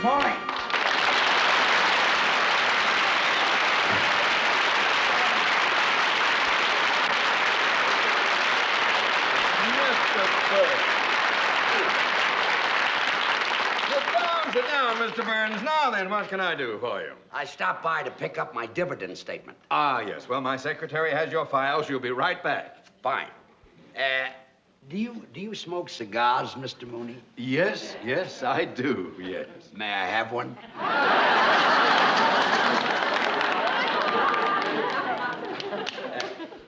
morning. Sit down, Mr. Burns. Now then, what can I do for you? I stopped by to pick up my dividend statement. Ah, yes. Well, my secretary has your file. She'll be right back. Fine. Do you smoke cigars, Mr. Mooney? Yes, I do, yes. May I have one?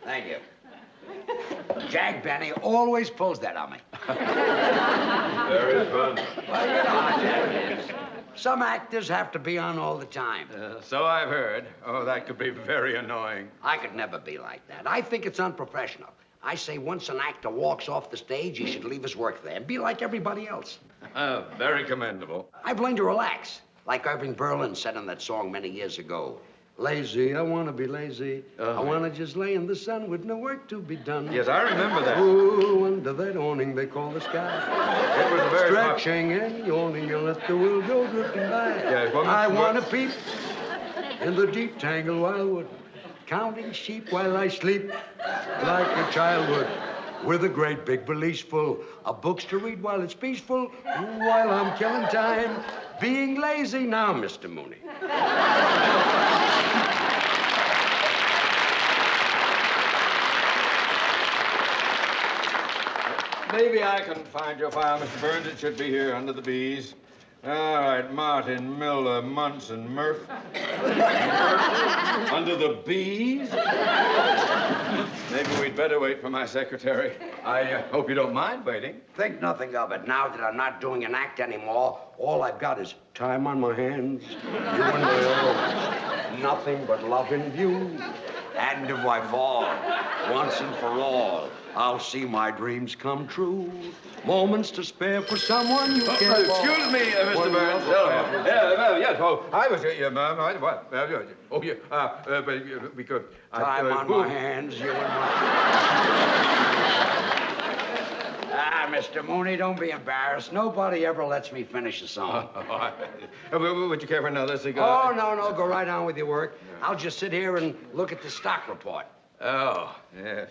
Thank you. Jack Benny always pulls that on me. Very fun. Well, you know how Jack is. Some actors have to be on all the time. So I've heard. Oh, that could be very annoying. I could never be like that. I think it's unprofessional. I say once an actor walks off the stage, he should leave his work there and be like everybody else. Very commendable. I've learned to relax, like Irving Berlin said in that song many years ago. Lazy, I want to be lazy. I want to just lay in the sun with no work to be done. Yes, I remember that. Ooh, under that awning they call the sky. It was a very... Stretching and yawning, you let the world go drifting by. Yes, well, I want to peep in the deep tangled wildwood, counting sheep while I sleep, like a child would, with a great big valise full of books to read while it's peaceful, while I'm killing time, being lazy. Now, Mr. Mooney. Maybe I can find your file, Mr. Burns. It should be here under the B's. All right, Martin, Miller, Munson, Murph. Under the B's? Maybe we'd better wait for my secretary. I hope you don't mind waiting. Think nothing of it. Now that I'm not doing an act anymore, all I've got is time on my hands, you and my own. Nothing but love in view. And if I fall, once and for all, I'll see my dreams come true. Moments to spare for someone you care for. Excuse me, Mr. Burns. Yes, oh, I was... what? Oh, yeah, but we could... Time on my hands, you and my... Mr. Mooney, don't be embarrassed. Nobody ever lets me finish a song. Would you care for another cigar? Oh, no, go right on with your work. I'll just sit here and look at the stock report. Oh, yes.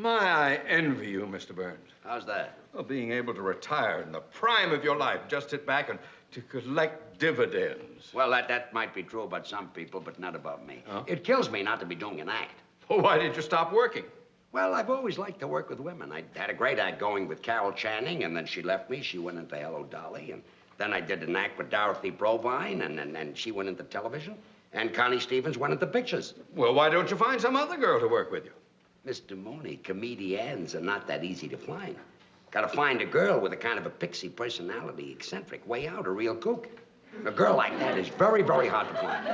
I envy you, Mr. Burns. How's that? Well, being able to retire in the prime of your life, just sit back and to collect dividends. Well, that might be true about some people, but not about me. Huh? It kills me not to be doing an act. Well, why did you stop working? Well, I've always liked to work with women. I had a great act going with Carol Channing, and then she left me. She went into Hello, Dolly, and then I did an act with Dorothy Provine, and she went into television, and Connie Stevens went into pictures. Well, why don't you find some other girl to work with you? Mr. Mooney, comedians are not that easy to find. Gotta find a girl with a kind of a pixie personality, eccentric, way out, a real kook. A girl like that is very, very hard to find.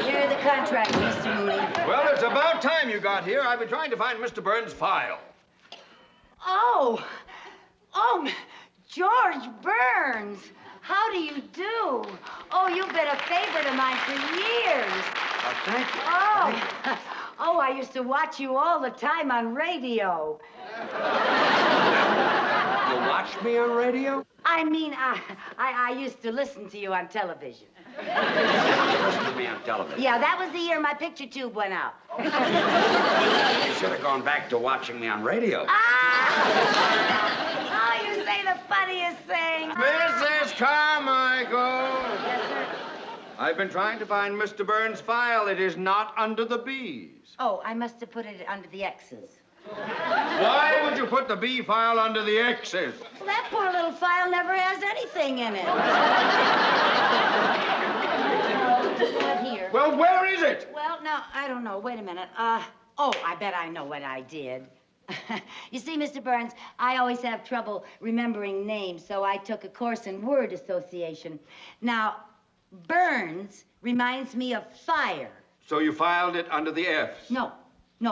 Here are the contracts, Mr. Mooney. Well, it's about time you got here. I've been trying to find Mr. Burns' file. Oh, George Burns. How do you do? Oh, you've been a favorite of mine for years. Oh, thank you. Oh, I used to watch you all the time on radio. You watch me on radio? I mean, I used to listen to you on television. You listen to me on television? Yeah, that was the year my picture tube went out. You should have gone back to watching me on radio. Oh, you say the funniest thing. Mrs. Carmichael! Yes, sir. I've been trying to find Mr. Burns' file. It is not under the B's. Oh, I must have put it under the X's. Why would you put the B file under the X's? Well, that poor little file never has anything in it. Not here. Well, where is it? Well, no, I don't know. Wait a minute. I bet I know what I did. You see, Mr. Burns, I always have trouble remembering names, so I took a course in word association. Now, Burns reminds me of fire. So you filed it under the F's? No,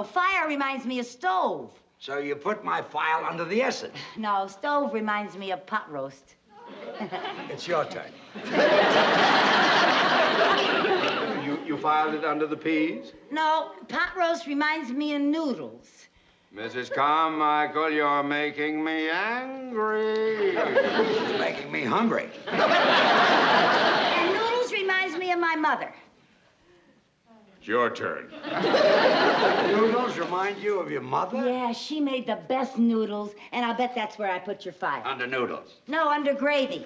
fire reminds me of stove. So you put my file under the S's? No, stove reminds me of pot roast. It's your turn. You filed it under the P's? No, pot roast reminds me of noodles. Mrs. Carmichael, you're making me angry. It's making me hungry. And noodles reminds me of my mother. It's your turn. Noodles remind you of your mother? Yeah, she made the best noodles, and I'll bet that's where I put your file. Under noodles. No, under gravy.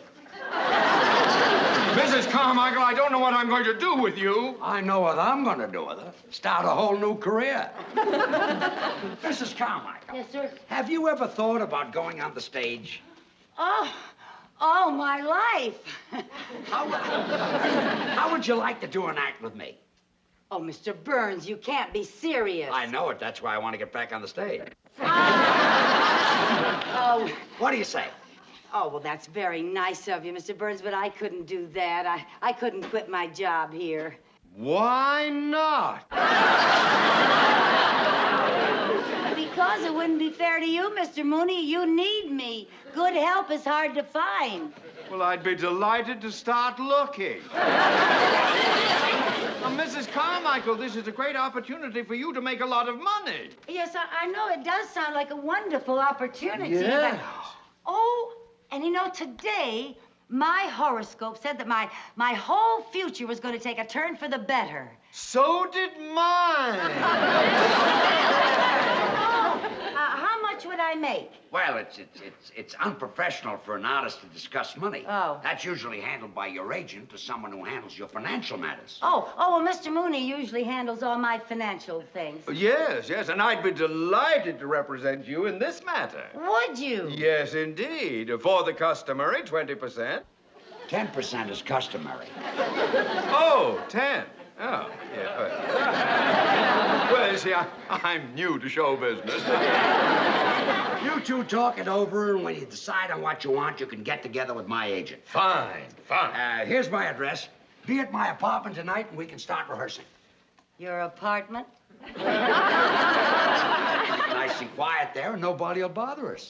Mrs. Carmichael, I don't know what I'm going to do with you. I know what I'm going to do with her. Start a whole new career. Mrs. Carmichael. Yes, sir. Have you ever thought about going on the stage? Oh, my life. How would you like to do an act with me? Oh, Mr. Burns, you can't be serious. I know it. That's why I want to get back on the stage. Oh. What do you say? Oh, well, that's very nice of you, Mr. Burns, but I couldn't do that. I couldn't quit my job here. Why not? Because it wouldn't be fair to you, Mr. Mooney. You need me. Good help is hard to find. Well, I'd be delighted to start looking. Now, Mrs. Carmichael, this is a great opportunity for you to make a lot of money. Yes, I know it does sound like a wonderful opportunity. Yes. But, oh, and you know, today, my horoscope said that my whole future was going to take a turn for the better. So did mine. How much would I make? Well, it's unprofessional for an artist to discuss money. Oh. That's usually handled by your agent or someone who handles your financial matters. Oh, well, Mr. Mooney usually handles all my financial things. Yes, and I'd be delighted to represent you in this matter. Would you? Yes, indeed. For the customary 20%. 10% is customary. Oh, 10. Oh, yeah. Well, you see, I'm new to show business. You two talk it over, and when you decide on what you want, you can get together with my agent. Fine. Here's my address. Be at my apartment tonight, and we can start rehearsing. Your apartment? Nice and quiet there, and nobody will bother us.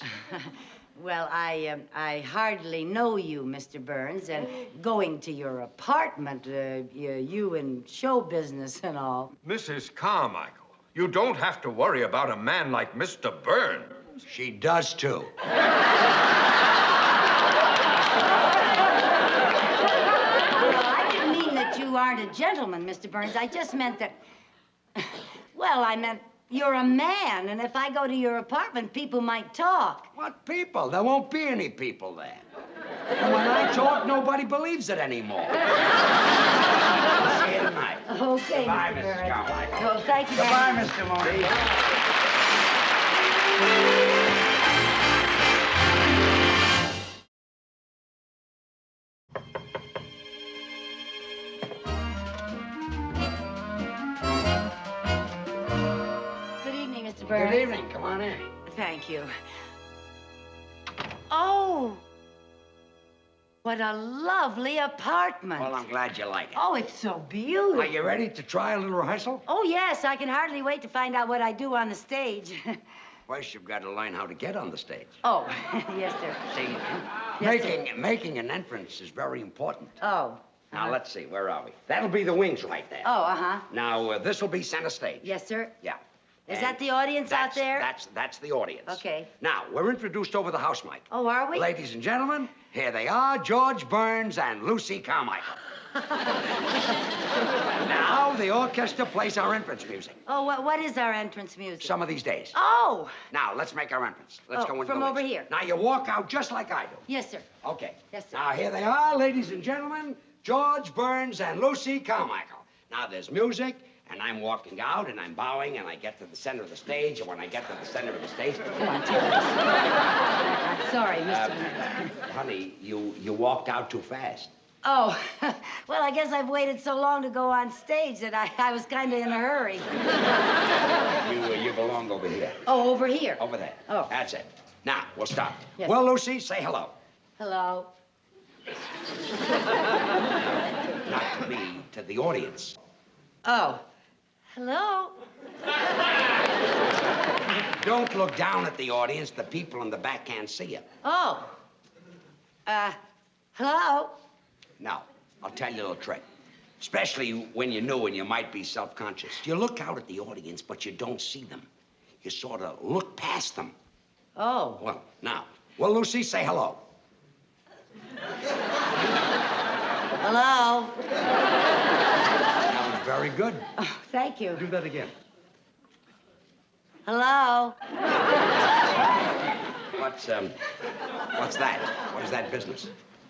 Well, I hardly know you, Mr. Burns, and going to your apartment, you in show business and all. Mrs. Carmichael, you don't have to worry about a man like Mr. Burns. She does, too. Well, I didn't mean that you aren't a gentleman, Mr. Burns. I just meant that... Well, I meant you're a man, and if I go to your apartment, people might talk. What people? There won't be any people there. And when I talk, nobody believes it anymore. I'll see you tonight. Okay, Goodbye, Mr. Mrs. Burns. Carmichael. Well, thank you. Goodbye, Mr. Mooney. Good evening, Mr. Burns. Good evening. Come on in. Thank you. Oh, what a lovely apartment. Well, I'm glad you like it. Oh, it's so beautiful. Are you ready to try a little rehearsal? Oh, yes, I can hardly wait to find out what I do on the stage. First, you've got to learn how to get on the stage. Oh, yes, sir. See, Yes, making an entrance is very important. Oh. Now, let's see. Where are we? That'll be the wings right there. Oh, uh-huh. Now, this will be center stage. Yes, sir. Yeah. Is And that the audience out there? That's the audience. Okay. Now, we're introduced over the house mic. Oh, are we? Ladies and gentlemen, here they are, George Burns and Lucy Carmichael. Now, the orchestra plays our entrance music. Oh, what is our entrance music? Some of these days. Oh! Now, let's make our entrance. Let's Oh, go into from the over wings. here. Now, you walk out just like I do. Yes, sir. Okay. Yes, sir. Now, here they are, ladies and gentlemen, George Burns and Lucy Carmichael. Now, there's music, and I'm walking out, and I'm bowing, and I get to the center of the stage, and when I get to the center of the stage... Come on, tell us. I'm sorry, Mr. Honey, you walked out too fast. Oh, well, I guess I've waited so long to go on stage that I was kind of in a hurry. You belong over here. Oh, over here. Over there. Oh. That's it. Now, we'll start. Yes. Well, Lucy, say hello. Hello. Not to me, to the audience. Oh. Hello. Don't look down at the audience. The people in the back can't see you. Oh. Hello. Now, I'll tell you a little trick. Especially when you're new and you might be self-conscious. You look out at the audience, but you don't see them. You sort of look past them. Oh. Well, now, well, Lucy, say hello. Hello? That was very good. Oh, thank you. Do that again. Hello? What's that? What is that business?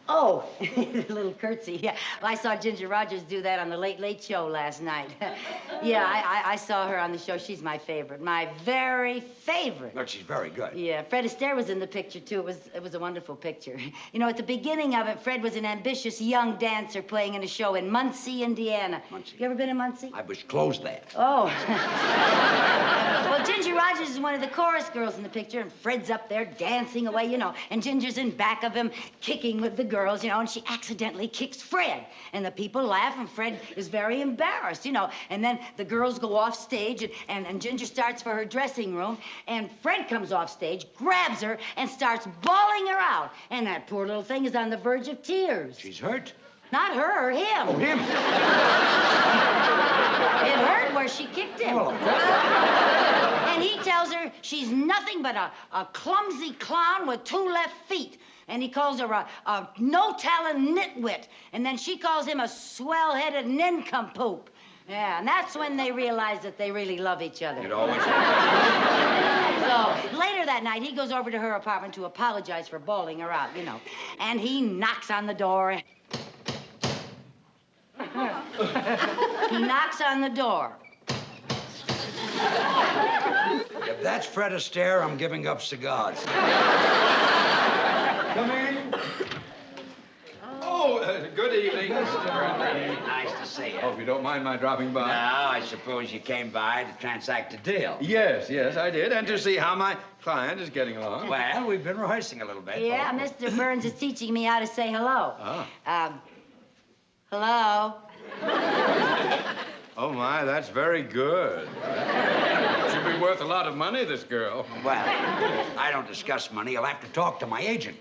Oh, a little curtsy. Yeah, well, I saw Ginger Rogers do that on the Late Late Show last night. Yeah, I saw her on the show. She's my favorite. My very favorite. Look, she's very good. Yeah, Fred Astaire was in the picture, too. It was a wonderful picture. You know, at the beginning of it, Fred was an ambitious young dancer playing in a show in Muncie, Indiana. Muncie. You ever been in Muncie? I was closed there. Oh. Well, Ginger Rogers is one of the chorus girls in the picture, and Fred's up there dancing away, you know, and Ginger's in back of him kicking with the girls, you know, and she accidentally kicks Fred. And the people laugh, and Fred is very embarrassed, you know. And then the girls go off stage, and Ginger starts for her dressing room, and Fred comes off stage, grabs her, and starts bawling her out. And that poor little thing is on the verge of tears. She's hurt? Not her, him. Oh, him. It hurt where she kicked him. Oh. And he tells her she's nothing but a clumsy clown with 2 left feet. And he calls her a no-talent nitwit. And then she calls him a swell-headed nincompoop. Yeah, and that's when they realize that they really love each other. It always happens. So later that night, he goes over to her apartment to apologize for bawling her out, you know. And he knocks on the door. He knocks on the door. If that's Fred Astaire, I'm giving up cigars. Come in. Oh, good evening, Mr. Burnley. Nice to see you. Oh, if you don't mind my dropping by. Now, I suppose you came by to transact a deal. Yes, I did, and to see how my client is getting along. Well, we've been rehearsing a little bit. Yeah, Mr. Burns is teaching me how to say hello. Ah. Hello? Oh, my, that's very good. She'll be worth a lot of money, this girl. Well, I don't discuss money. You'll have to talk to my agent.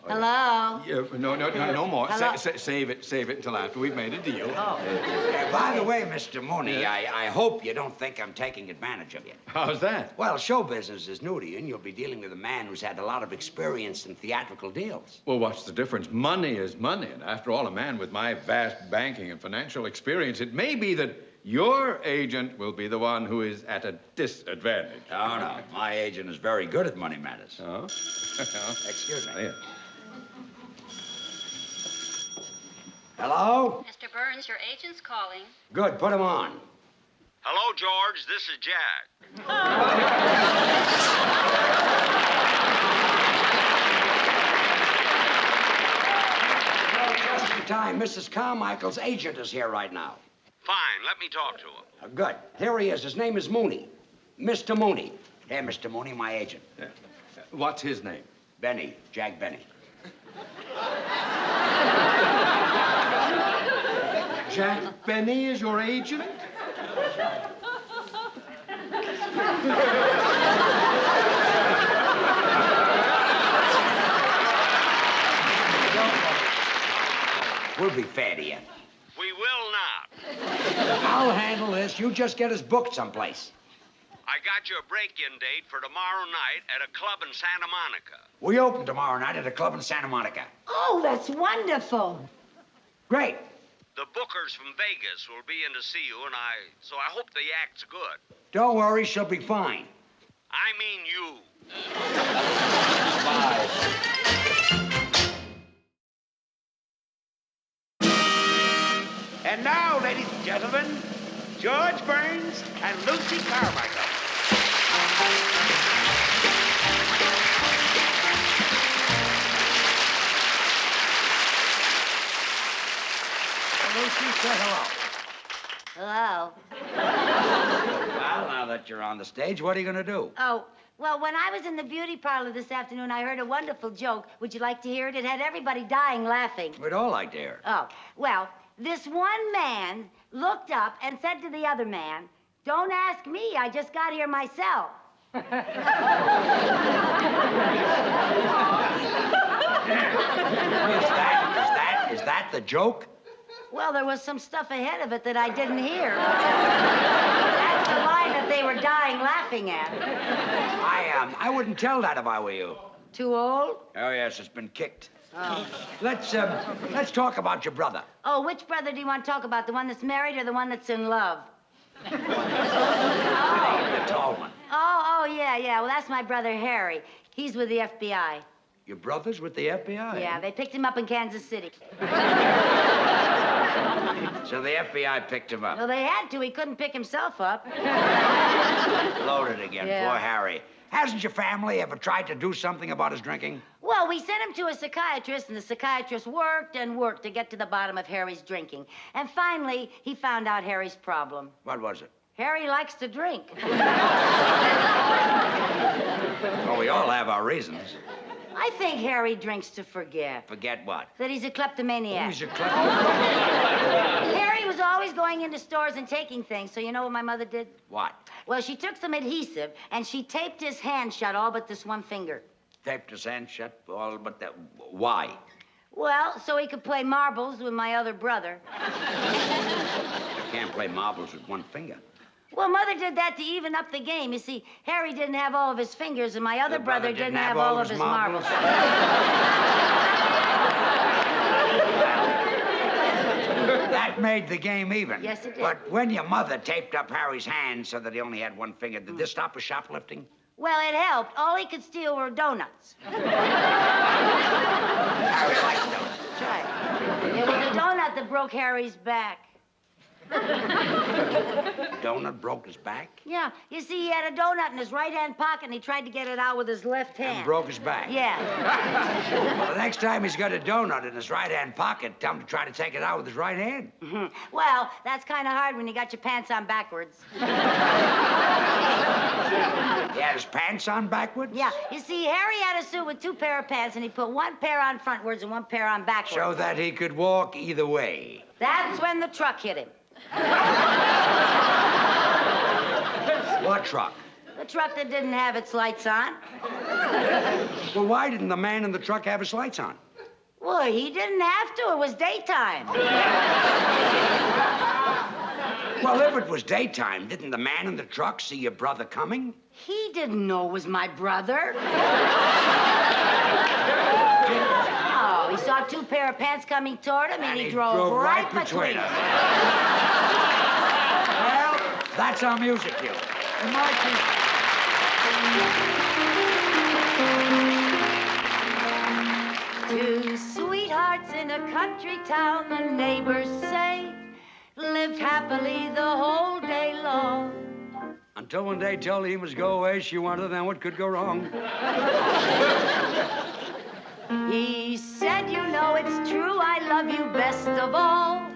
Hello? Yeah, no more. Hello? Save it until after we've made a deal. Oh. By the way, Mr. Mooney, Yeah? I hope you don't think I'm taking advantage of you. How's that? Well, show business is new to you, and you'll be dealing with a man who's had a lot of experience in theatrical deals. Well, what's the difference? Money is money, and after all, a man with my vast banking and financial experience, it may be that your agent will be the one who is at a disadvantage. Oh, no. My agent is very good at money matters. Oh? Excuse me. Yeah. Hello? Mr. Burns, your agent's calling. Good. Put him on. Hello, George. This is Jack. Well, just in time. Mrs. Carmichael's agent is here right now. Fine. Let me talk to him. Good. Here he is. His name is Mooney. Mr. Mooney. Here, Mr. Mooney, my agent. Yeah. What's his name? Benny. Jack Benny. Jack Benny is your agent? We'll be fair to you. We will not. I'll handle this. You just get us booked someplace. I got you a break-in date for tomorrow night at a club in Santa Monica. We open tomorrow night at a club in Santa Monica. Oh, that's wonderful. Great. The bookers from Vegas will be in to see you, and so I hope the act's good. Don't worry, she'll be fine. I mean you. And now, ladies and gentlemen, George Burns and Lucy Carmichael. Lucy, say hello. Hello? Well, now that you're on the stage, what are you going to do? Oh, well, when I was in the beauty parlor this afternoon, I heard a wonderful joke. Would you like to hear it? It had everybody dying laughing. We'd all like to hear. Oh, well, this one man looked up and said to the other man, "Don't ask me, I just got here myself." Is that the joke? Well, there was some stuff ahead of it that I didn't hear. That's the line line that they were dying laughing at. I wouldn't tell that if I were you. Too old? Oh, yes, it's been kicked. Oh. Let's talk about your brother. Oh, which brother do you want to talk about? The one that's married or the one that's in love? The tall one. Oh, yeah. Well, that's my brother Harry. He's with the FBI. Your brother's with the FBI? Yeah, they picked him up in Kansas City. So the FBI picked him up. Well, they had to. He couldn't pick himself up. Loaded again. Yeah. Poor Harry. Hasn't your family ever tried to do something about his drinking? Well, we sent him to a psychiatrist, and the psychiatrist worked and worked to get to the bottom of Harry's drinking. And finally, he found out Harry's problem. What was it? Harry likes to drink. Well, we all have our reasons. I think Harry drinks to forget. Forget what? That he's a kleptomaniac. He's a kleptomaniac. Harry was always going into stores and taking things, so you know what my mother did? What? Well, she took some adhesive, and she taped his hand shut, all but this one finger. Taped his hand shut, all but that. Why? Well, so he could play marbles with my other brother. You can't play marbles with one finger. Well, Mother did that to even up the game. You see, Harry didn't have all of his fingers, and my other brother didn't have all of his marbles. That made the game even. Yes, it did. But when your mother taped up Harry's hand so that he only had one finger, did this stop his shoplifting? Well, it helped. All he could steal were donuts. Harry likes donuts. That's right. It was the donut that broke Harry's back. Donut broke his back? Yeah. You see, he had a donut in his right-hand pocket, and he tried to get it out with his left hand. And broke his back? Yeah. Well, the next time he's got a donut in his right-hand pocket, tell him to try to take it out with his right hand. Mm-hmm. Well, that's kind of hard when you got your pants on backwards. He had his pants on backwards? Yeah. You see, Harry had a suit with two pair of pants, and he put one pair on frontwards and one pair on backwards. So that he could walk either way. That's when the truck hit him. What truck? The truck that didn't have its lights on. Well, why didn't the man in the truck have his lights on? Well, he didn't have to. It was daytime. Well, if it was daytime, didn't the man in the truck see your brother coming? He didn't know it was my brother. Oh, he saw two pair of pants coming toward him, and he drove right between us. Well, that's our music cue. In my case... Two sweethearts in a country town, the neighbors say, lived happily the whole day long. Until one day told he must go away, she wondered then what could go wrong. He said, you know it's true, I love you best of all,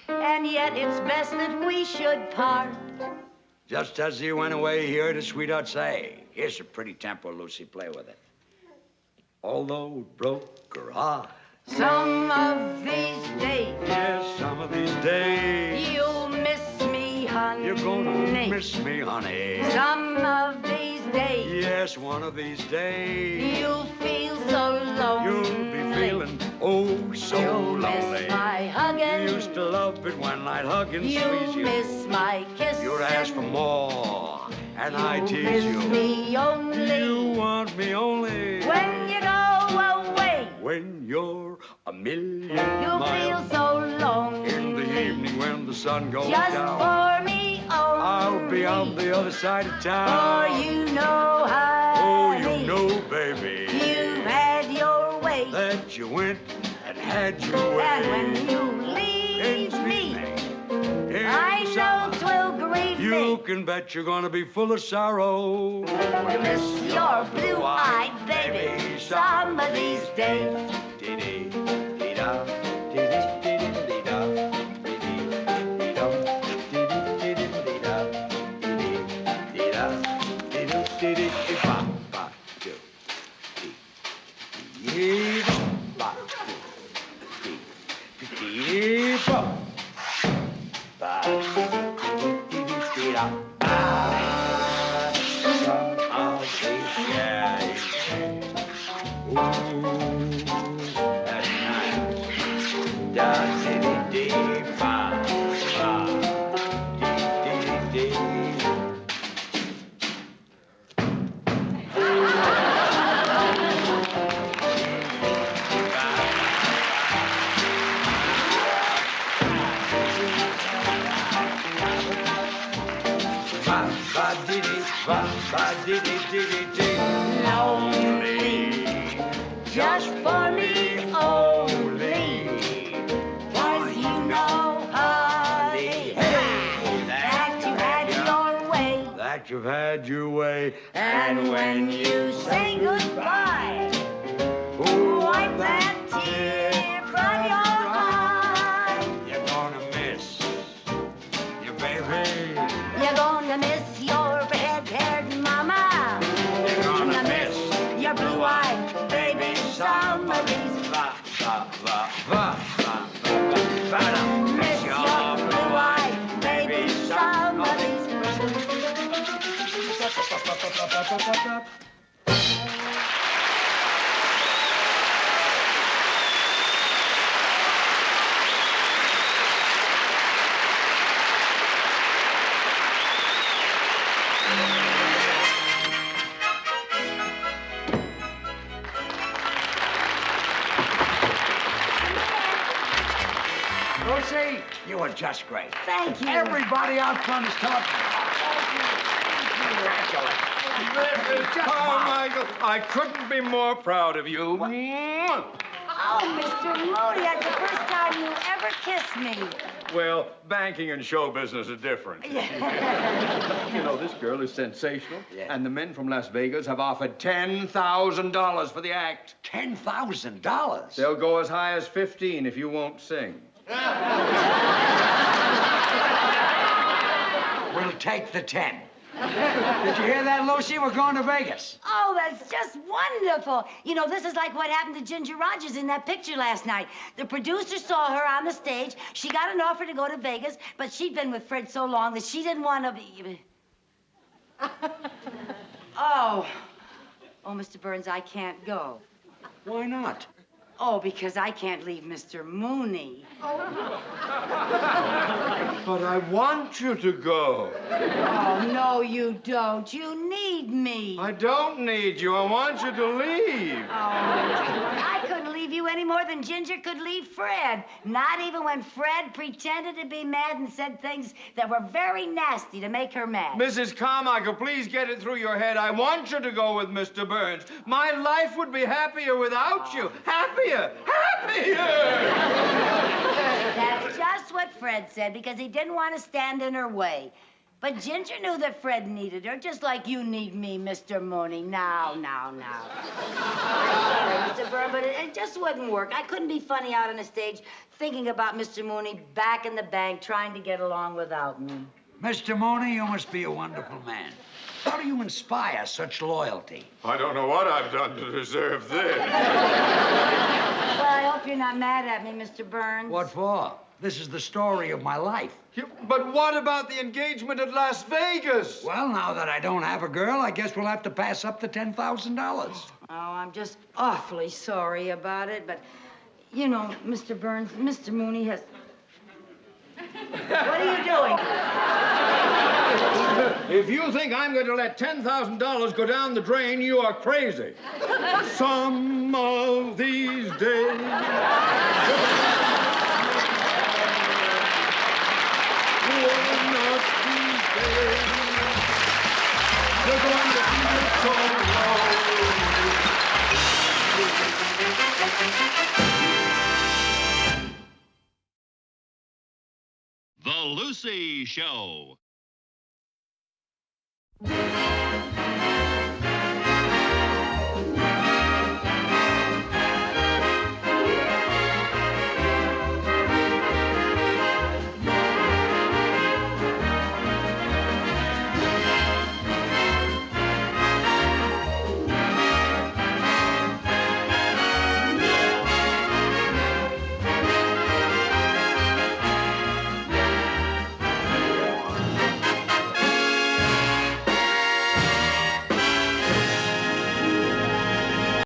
and yet it's best that we should part. Just as he went away, he heard his sweetheart say, here's a pretty tempo, Lucy, play with it. Although it broke her heart. Some of these days. Yes, some of these days. You'll miss me, honey. You're gonna miss me, honey. Some of these days. Yes, one of these days. You'll feel so lonely. You'll be feeling, oh, so You'll lonely. miss my hugging. You used to love it when I'd hug and You'll squeeze you. miss my kissing. You'd ask for more, and I tease miss you. me only. You want me only When you go away. when you're a million You'll miles. feel so lonely. In the evening when the sun goes Just down, for me only. I'll be on the other side of For town. you know, Oh, honey. you know, baby, You had your way. that you went and had your way. And when you leave me, I know 'twill grieve You me. can bet you're gonna be full of sorrow. Miss your blue-eyed baby some of these days. Dee-dee-dee-da, dee-dee-dee-dee-da, dee-dee-dee-dum, dee-dee-dee-dee-da, dee-dee-dee-da, dee-doo-dee-dee-dee-ba, ba, do, dee, dee-da, ba, do, dee, dee-dee-ba, ba, dee-dee-dee-da, ba. Some of these days. Ooh, that's nice. Da dee dee ba ba dee dee dee Ba-dee-dee-dee-dee-dee. Lonely, just for me only. 'Cause you know, honey, that you had your way. That you've had your way. And when you say goodbye, wipe that tear from your eye. You're gonna miss your baby. You're gonna miss your red-haired mama. You're gonna miss your blue-eyed baby somebody's. Va, va, va, va, va, va, va. Miss your blue-eyed baby somebody's. Lucy, you were just great. Thank you. Everybody out front is talking. Congratulations. Carmichael, I couldn't be more proud of you. Mwah. Oh, Mr. Mooney, that's the first time you ever kissed me. Well, banking and show business are different. You know, this girl is sensational, and the men from Las Vegas have offered $10,000 for the act. $10,000? They'll go as high as 15 if you won't sing. We'll take the 10. Did you hear that, Lucy? We're going to Vegas. Oh, that's just wonderful. You know, this is like what happened to Ginger Rogers in that picture last night. The producer saw her on the stage. She got an offer to go to Vegas, but she'd been with Fred so long that she didn't want to be... Oh, Mr. Burns, I can't go. Why not? Oh, because I can't leave Mr. Mooney. But I want you to go. Oh, no, you don't. You need me. I don't need you. I want you to leave. Oh, I couldn't leave you any more than Ginger could leave Fred. Not even when Fred pretended to be mad and said things that were very nasty to make her mad. Mrs. Carmichael, please get it through your head. I want you to go with Mr. Burns. My life would be happier without you. Happier! Happier! That's just what Fred said, because he didn't want to stand in her way. But Ginger knew that Fred needed her, just like you need me, Mr. Mooney. Now. Mr. Burns, but it just wouldn't work. I couldn't be funny out on the stage thinking about Mr. Mooney back in the bank trying to get along without me. Mr. Mooney, you must be a wonderful man. How do you inspire such loyalty? I don't know what I've done to deserve this. Well, I hope you're not mad at me, Mr. Burns. What for? This is the story of my life. But what about the engagement at Las Vegas? Well, now that I don't have a girl, I guess we'll have to pass up the $10,000. Oh, I'm just awfully sorry about it, but, you know, Mr. Burns, Mr. Mooney has... What are you doing? If you think I'm going to let $10,000 go down the drain, you are crazy. Some of these days... The Lucy Show.